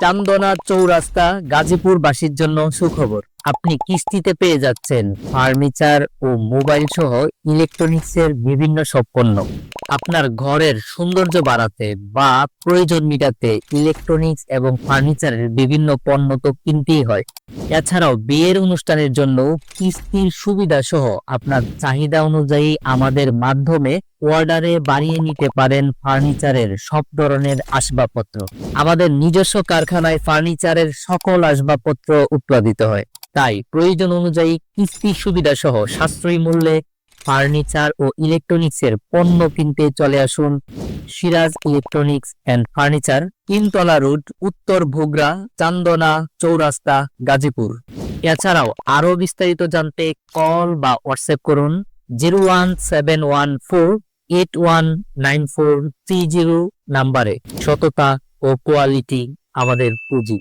চান্দনা চৌরাস্তা গাজীপুরবাসীর জন্য সুখবর। আপনি কিস্তিতে পেয়ে যাচ্ছেন ফার্নিচার ও মোবাইল সহ ইলেকট্রনিক্সের বিভিন্ন সব পণ্য। আপনার ঘরের সৌন্দর্য বাড়াতে বা প্রয়োজন মেটাতে ইলেকট্রনিক্স এবং ফার্নিচারের বিভিন্ন পণ্য তো কিনতেই হয়। এছাড়াও বিয়ের অনুষ্ঠানের জন্য কিস্তির সুবিধা সহ আপনার চাহিদা অনুযায়ী আমাদের মাধ্যমে অর্ডারে বাড়িয়ে নিতে পারেন ফার্নিচারের সব ধরনের আসবাবপত্র। আমাদের নিজস্ব কারখানায় ফার্নিচারের সকল আসবাবপত্র উৎপাদিত হয়। তাই প্রয়োজন অনুযায়ী কিস্তি সুবিধা সহ সাশ্রয়ী মূল্যে ফার্নিচার ও ইলেকট্রনিক্সের পণ্য কিনতে চলে আসুন সিরাজ ইলেকট্রনিক্স এন্ড ফার্নিচার, তিনতলা রোড, উত্তর ভোগড়া, চান্দনা চৌরাস্তা, গাজীপুর। এছাড়াও আরো বিস্তারিত জানতে কল বা হোয়াটসঅ্যাপ করুন 01714819430 নাম্বারে। সততা ও কোয়ালিটি আমাদের পুঁজি।